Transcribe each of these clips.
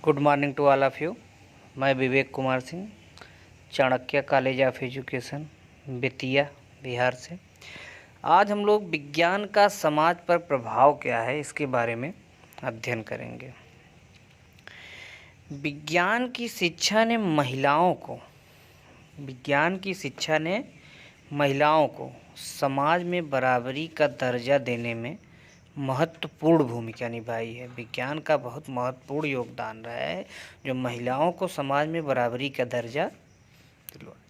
Good morning to all of you. मैं Vivek Kumar Singh, Chanakya College of Education, Bettiah, Bihar से। आज हम लोग विज्ञान का समाज पर प्रभाव क्या है इसके बारे में अध्ययन करेंगे। विज्ञान की शिक्षा ने महिलाओं को समाज में बराबरी का दर्जा देने में महत्वपूर्ण भूमिका निभाई है। विज्ञान का बहुत महत्वपूर्ण योगदान रहा है जो महिलाओं को समाज में बराबरी का दर्जा दिलवाया।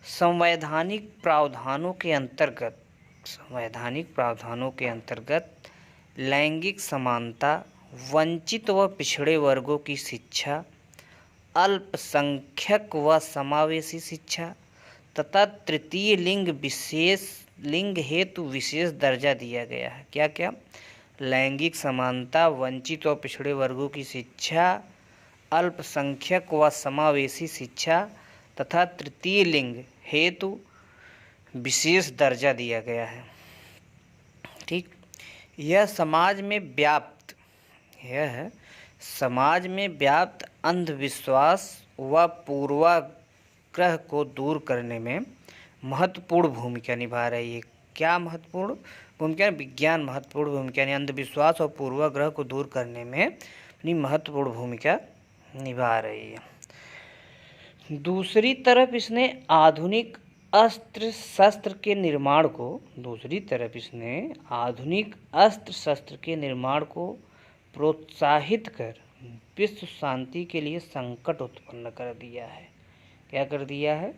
संवैधानिक प्रावधानों के अंतर्गत लैंगिक समानता, वंचित व पिछड़े वर्गों की शिक्षा, अल्पसंख्यक व समावेशी शिक्षा तथा तृतीय लिंग हेतु विशेष दर्जा दिया गया है। क्या क्या? लैंगिक समानता, वंचित और पिछड़े वर्गों की शिक्षा, अल्पसंख्यक व समावेशी शिक्षा तथा तृतीय लिंग हेतु विशेष दर्जा दिया गया है। ठीक। यह समाज में व्याप्त अंधविश्वास व पूर्वाग्रह को दूर करने में महत्वपूर्ण भूमिका निभा रही है। क्या महत्वपूर्ण भूमिका? विज्ञान महत्वपूर्ण भूमिका, यानी अंधविश्वास और पूर्वाग्रह को दूर करने में अपनी महत्वपूर्ण भूमिका निभा रही है। दूसरी तरफ इसने आधुनिक अस्त्र शस्त्र के निर्माण को प्रोत्साहित कर विश्व शांति के लिए संकट उत्पन्न कर दिया है। क्या कर दिया है?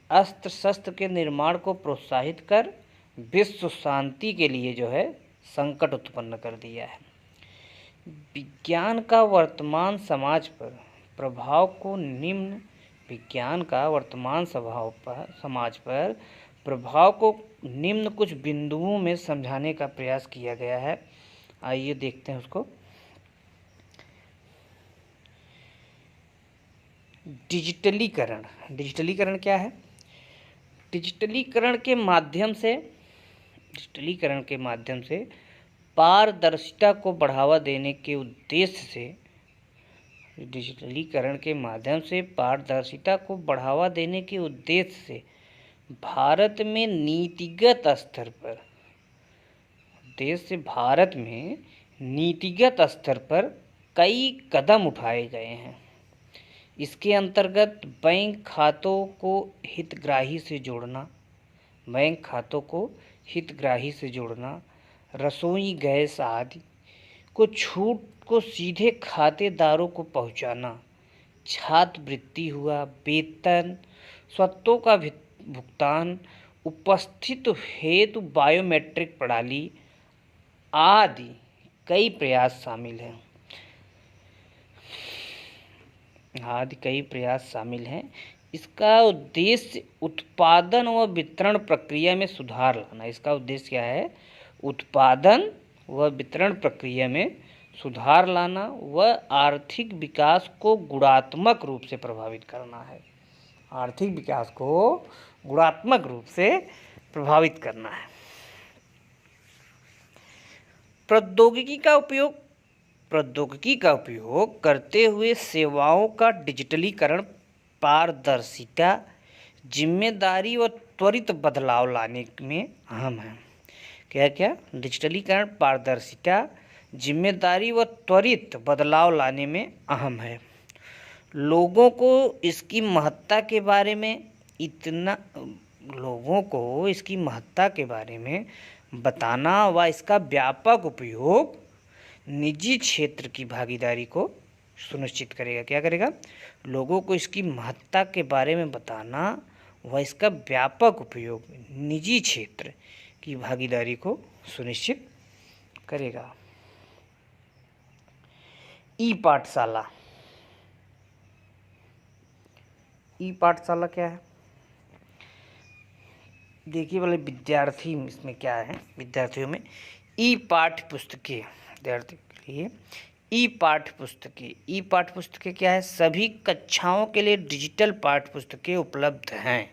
अस्त्र शस्त्र के निर्माण को प्रोत्साहित कर विश्व शांति के लिए जो है संकट उत्पन्न कर दिया है। विज्ञान का वर्तमान समाज पर प्रभाव को निम्न कुछ बिंदुओं में समझाने का प्रयास किया गया है। आइए देखते हैं उसको। डिजिटलीकरण क्या है? डिजिटलीकरण के माध्यम से पारदर्शिता को बढ़ावा देने के उद्देश्य से भारत में नीतिगत स्तर पर कई कदम उठाए गए हैं। इसके अंतर्गत बैंक खातों को हितग्राही से जोड़ना, रसोई गैस आदि को छूट को सीधे खातेदारों को पहुंचाना, छात्रवृत्ति हुआ, वेतन, स्वत्तों का भुगतान, उपस्थित हेतु बायोमेट्रिक प्रणाली आदि कई प्रयास शामिल हैं। इसका उद्देश्य उत्पादन व वितरण प्रक्रिया में सुधार लाना। इसका उद्देश्य क्या है? उत्पादन व वितरण प्रक्रिया में सुधार लाना व आर्थिक विकास को गुणात्मक रूप से प्रभावित करना है। प्रौद्योगिकी का उपयोग करते हुए सेवाओं का डिजिटलीकरण पारदर्शिता, जिम्मेदारी व त्वरित बदलाव लाने में अहम है। क्या? डिजिटलीकरण पारदर्शिता, जिम्मेदारी व त्वरित बदलाव लाने में अहम है। लोगों को इसकी महत्ता के बारे में बताना व इसका व्यापक उपयोग निजी क्षेत्र की भागीदारी को सुनिश्चित करेगा। क्या करेगा? लोगों को इसकी महत्ता के बारे में बताना व इसका व्यापक उपयोग निजी क्षेत्र की भागीदारी को सुनिश्चित करेगा। ई पाठशाला क्या है? देखिए वाले विद्यार्थी इसमें क्या है, विद्यार्थियों में ई पाठ्य पुस्तकें क्या है? सभी कक्षाओं के लिए डिजिटल पाठ्य पुस्तकें उपलब्ध हैं।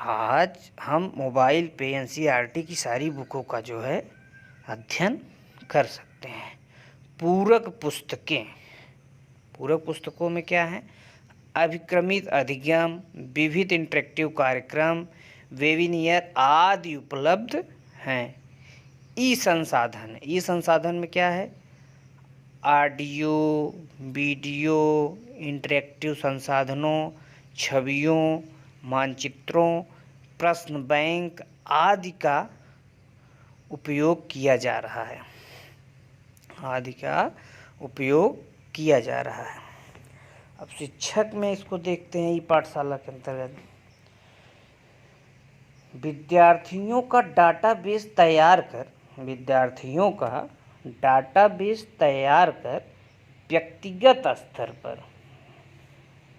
आज हम मोबाइल पे एनसीईआरटी की सारी बुकों का जो है अध्ययन कर सकते हैं। पूरक पूरक पुस्तकों में क्या है, अभिक्रमित अधिगम, विविध इंटरेक्टिव कार्यक्रम, वेबिनियर आदि उपलब्ध हैं। ई संसाधन, ई संसाधन में क्या है, ऑडियो, वीडियो, इंटरेक्टिव संसाधनों, छवियों, मानचित्रों, प्रश्न बैंक आदि का उपयोग किया जा रहा है, आदि का उपयोग किया जा रहा है। अब शिक्षक में इसको देखते हैं। ई पाठशाला के अंतर्गत विद्यार्थियों का डाटाबेस तैयार कर, विद्यार्थियों का डाटाबेस तैयार कर व्यक्तिगत स्तर पर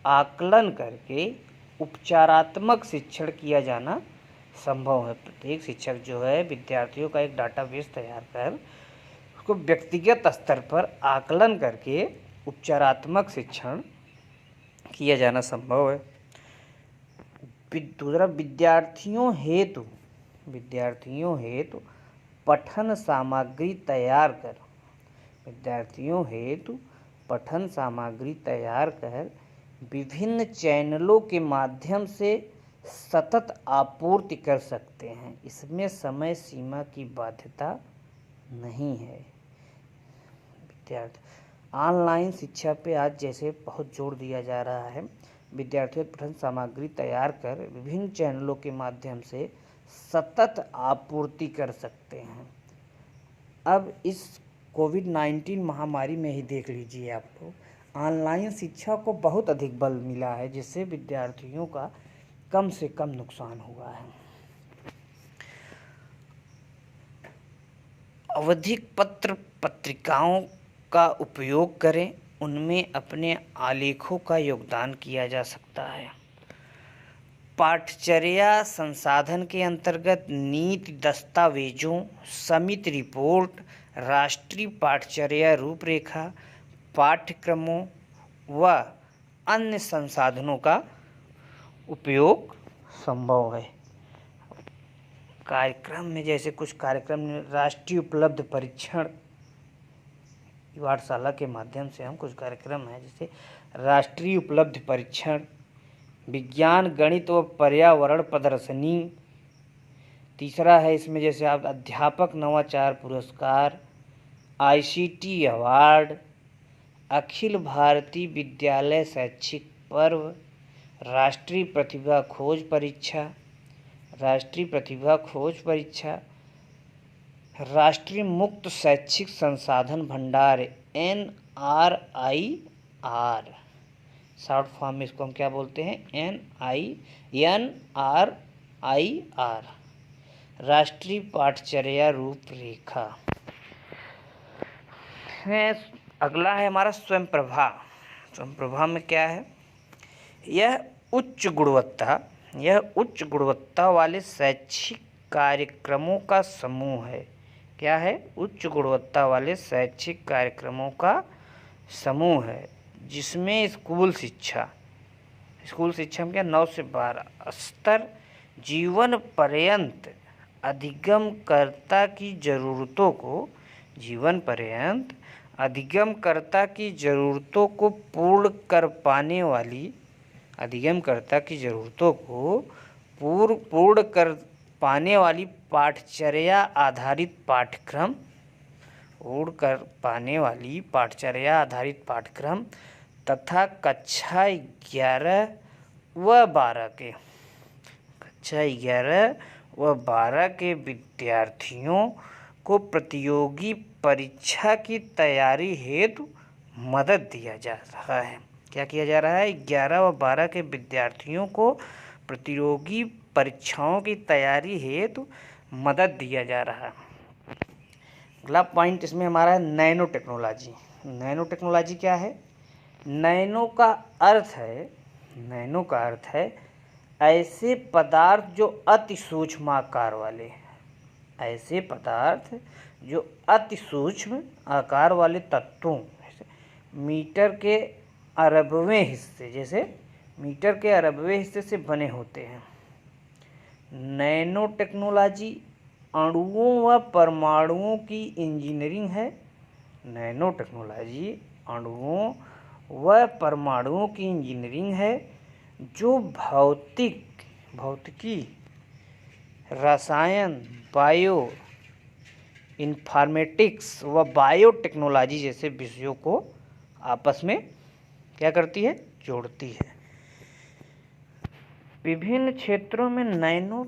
आकलन करके उपचारात्मक शिक्षण किया जाना संभव है। प्रत्येक शिक्षक जो है विद्यार्थियों का एक डाटाबेस तैयार कर उसको व्यक्तिगत स्तर पर आकलन करके उपचारात्मक शिक्षण किया जाना संभव है। दूसरा, विद्यार्थियों हेतु पठन सामग्री तैयार कर, विद्यार्थियों हेतु पठन सामग्री तैयार कर विभिन्न चैनलों के माध्यम से सतत आपूर्ति कर सकते हैं। इसमें समय सीमा की बाध्यता नहीं है। विद्यार्थी ऑनलाइन शिक्षा पे आज जैसे बहुत जोर दिया जा रहा है, विद्यार्थियों पठन सामग्री तैयार कर विभिन्न चैनलों के माध्यम से सतत आपूर्ति कर सकते हैं। अब इस कोविड-19 महामारी में ही देख लीजिए आप लोग, ऑनलाइन शिक्षा को बहुत अधिक बल मिला है, जिससे विद्यार्थियों का कम से कम नुकसान हुआ है। आवधिक पत्र पत्रिकाओं का उपयोग करें, उनमें अपने आलेखों का योगदान किया जा सकता है। पाठचर्या संसाधन के अंतर्गत नीति दस्तावेजों, समिति रिपोर्ट, राष्ट्रीय पाठचर्या रूपरेखा, पाठ्यक्रमों व अन्य संसाधनों का उपयोग संभव है। कार्यक्रम में जैसे कुछ कार्यक्रम, राष्ट्रीय उपलब्ध परीक्षण, पाठशाला के माध्यम से हम कुछ कार्यक्रम हैं जैसे राष्ट्रीय उपलब्ध परीक्षण, विज्ञान गणित व पर्यावरण प्रदर्शनी। तीसरा है इसमें जैसे आप अध्यापक नवाचार पुरस्कार, ICT अवार्ड, अखिल भारतीय विद्यालय शैक्षिक पर्व, राष्ट्रीय प्रतिभा खोज परीक्षा, राष्ट्रीय प्रतिभा खोज परीक्षा, राष्ट्रीय मुक्त शैक्षिक संसाधन भंडार NRIR, शॉर्ट फॉर्म में इसको हम क्या बोलते हैं, NRIR, राष्ट्रीय पाठचर्या रूपरेखा। अगला है हमारा स्वयं प्रभा। स्वयं प्रभा में क्या है, यह उच्च गुणवत्ता वाले शैक्षिक कार्यक्रमों का समूह है। क्या है, उच्च गुणवत्ता वाले शैक्षिक कार्यक्रमों का समूह है, जिसमें स्कूल शिक्षा में क्या 9 से 12 स्तर जीवन पर्यंत अधिगमकर्ता की ज़रूरतों को पूर्ण कर पाने वाली पाठचर्या आधारित पाठ्यक्रम तथा कक्षा 11 व 12 के विद्यार्थियों को प्रतियोगी परीक्षा की तैयारी हेतु मदद दिया जा रहा है। क्या किया जा रहा है, 11 व 12 के विद्यार्थियों को प्रतियोगी परीक्षाओं की तैयारी हेतु मदद दिया जा रहा है। अगला पॉइंट इसमें हमारा है नैनो टेक्नोलॉजी। नैनो टेक्नोलॉजी क्या है, नैनो का अर्थ है ऐसे पदार्थ जो अति सूक्ष्म आकार वाले तत्वों मीटर के अरबवें हिस्से से बने होते हैं। नैनो टेक्नोलॉजी अणुओं व परमाणुओं की इंजीनियरिंग है। नैनो टेक्नोलॉजी अणुओं वह परमाणुओं की इंजीनियरिंग है जो भौतिकी, रसायन, बायो इन्फॉर्मेटिक्स व बायोटेक्नोलॉजी जैसे विषयों को आपस में क्या करती है, जोड़ती है। विभिन्न क्षेत्रों में नैनो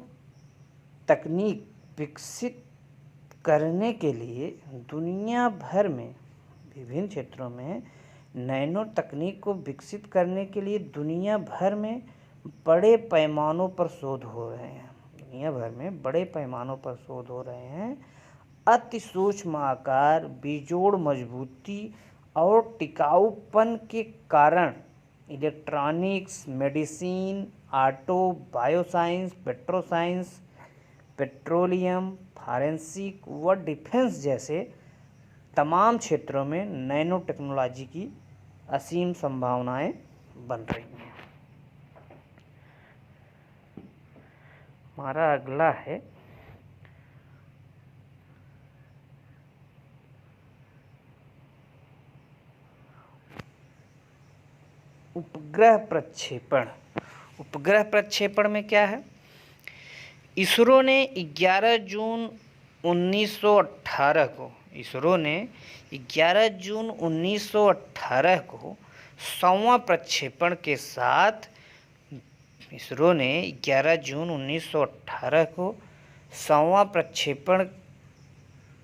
तकनीक विकसित करने के लिए दुनिया भर में विभिन्न क्षेत्रों में नैनो तकनीक को विकसित करने के लिए दुनिया भर में बड़े पैमानों पर शोध हो रहे हैं। दुनिया भर में बड़े पैमानों पर शोध हो रहे हैं। अति सूक्ष्म आकार, बेजोड़ मजबूती और टिकाऊपन के कारण electronics, medicine, auto, bioscience, petroscience, petroleum, forensic व डिफेंस जैसे तमाम क्षेत्रों में नैनो टेक्नोलॉजी की असीम संभावनाएं बन रही हैं। हमारा अगला है उपग्रह प्रक्षेपण। उपग्रह प्रक्षेपण में क्या है, इसरो ने 11 जून 1918 को 100वां प्रक्षेपण के साथ 100वां प्रक्षेपण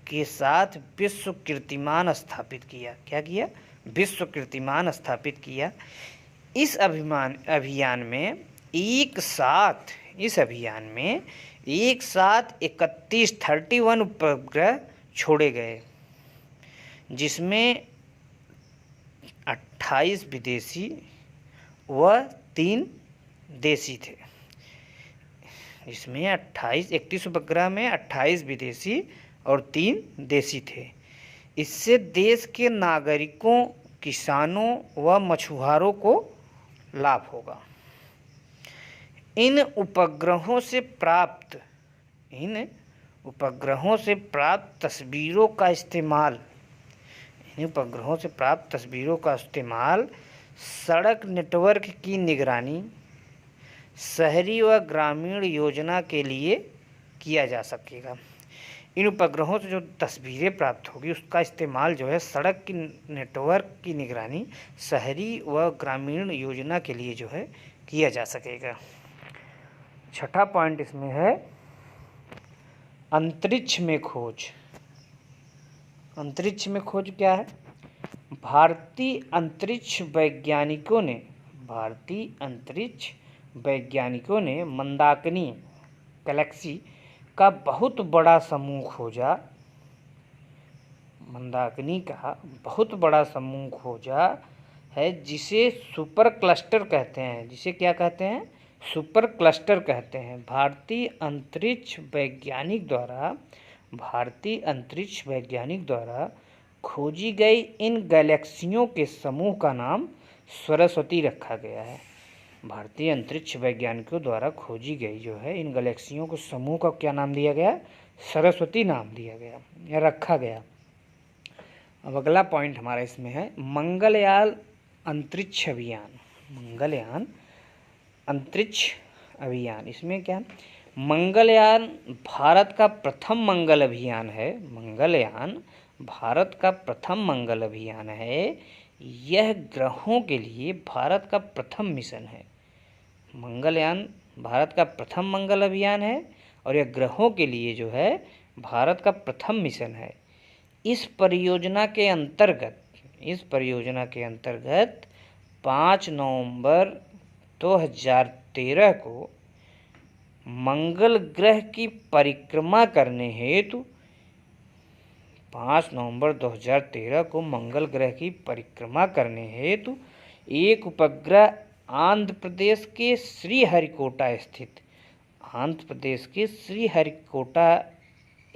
के साथ विश्व कीर्तिमान स्थापित किया। क्या किया, विश्व कीर्तिमान स्थापित किया। इस अभियान में एक साथ 31 उपग्रह छोड़े गए, जिसमें 28 विदेशी व 3 देसी थे। इसमें 31 उपग्रह में 28 विदेशी और 3 देसी थे। इससे देश के नागरिकों, किसानों व मछुआरों को लाभ होगा। इन उपग्रहों से प्राप्त तस्वीरों का इस्तेमाल सड़क नेटवर्क की निगरानी, शहरी व ग्रामीण योजना के लिए किया जा सकेगा। इन उपग्रहों से जो तस्वीरें प्राप्त होगी उसका इस्तेमाल जो है सड़क की नेटवर्क की निगरानी, शहरी व ग्रामीण योजना के लिए जो है किया जा सकेगा। छठा पॉइंट इसमें है अंतरिक्ष में खोज। अंतरिक्ष में खोज क्या है, भारतीय अंतरिक्ष वैज्ञानिकों ने मंदाकिनी गैलेक्सी का बहुत बड़ा समूह खोजा है, जिसे सुपर क्लस्टर कहते हैं। जिसे क्या कहते हैं, सुपर क्लस्टर कहते हैं। भारतीय अंतरिक्ष वैज्ञानिक द्वारा खोजी गई इन गैलेक्सियों के समूह का नाम सरस्वती रखा गया है। भारतीय अंतरिक्ष वैज्ञानिकों द्वारा खोजी गई जो है इन गैलेक्सियों के समूह का क्या नाम दिया गया, सरस्वती नाम दिया गया या रखा गया। अब अगला पॉइंट हमारा इसमें है मंगलयान अंतरिक्ष अभियान। इसमें क्या, मंगलयान भारत का प्रथम मंगल अभियान है। यह ग्रहों के लिए भारत का प्रथम मिशन है। मंगलयान भारत का प्रथम मंगल अभियान है और यह ग्रहों के लिए जो है भारत का प्रथम मिशन है। इस परियोजना के अंतर्गत 5 नवंबर 2013 को मंगल ग्रह की परिक्रमा करने हेतु 5 नवंबर 2013 को मंगल ग्रह की परिक्रमा करने हेतु एक उपग्रह आंध्र प्रदेश के श्रीहरिकोटा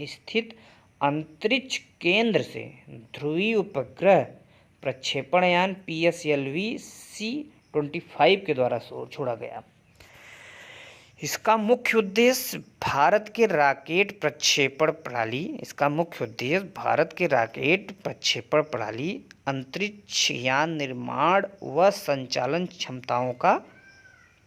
स्थित अंतरिक्ष केंद्र से ध्रुवीय उपग्रह प्रक्षेपण यान PSLV C-25 के द्वारा छोड़ा गया। इसका मुख्य उद्देश्य भारत के रॉकेट प्रक्षेपण प्रणाली अंतरिक्ष यान निर्माण व संचालन क्षमताओं का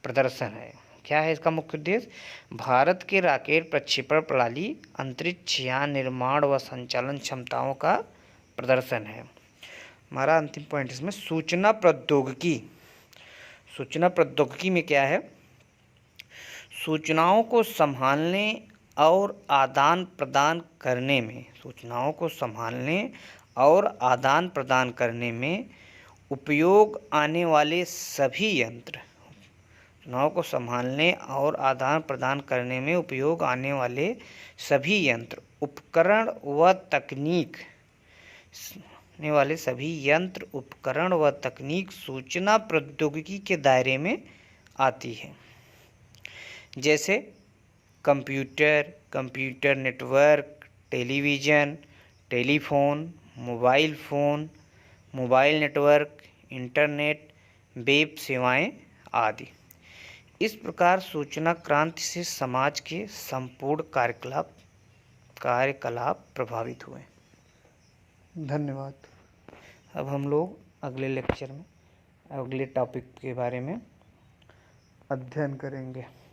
प्रदर्शन है। क्या है इसका मुख्य उद्देश्य? भारत के रॉकेट प्रक्षेपण प्रणाली अंतरिक्ष यान निर्माण व संचालन क्षमताओं का प्रदर्शन है। हमारा अंतिम पॉइंट इसमें सूचना प्रौद्योगिकी में क्या है? सूचनाओं को संभालने और आदान प्रदान करने में उपयोग आने वाले सभी यंत्र उपकरण व तकनीक सूचना प्रौद्योगिकी के दायरे में आती है। जैसे computer network, television, telephone, mobile network, internet, web सेवाएं आदि। इस प्रकार सूचना क्रांति से समाज के संपूर्ण कार्यकलाप प्रभावित हुए। धन्यवाद। अब हम लोग अगले लेक्चर में अगले टॉपिक के बारे में अध्ययन करेंगे।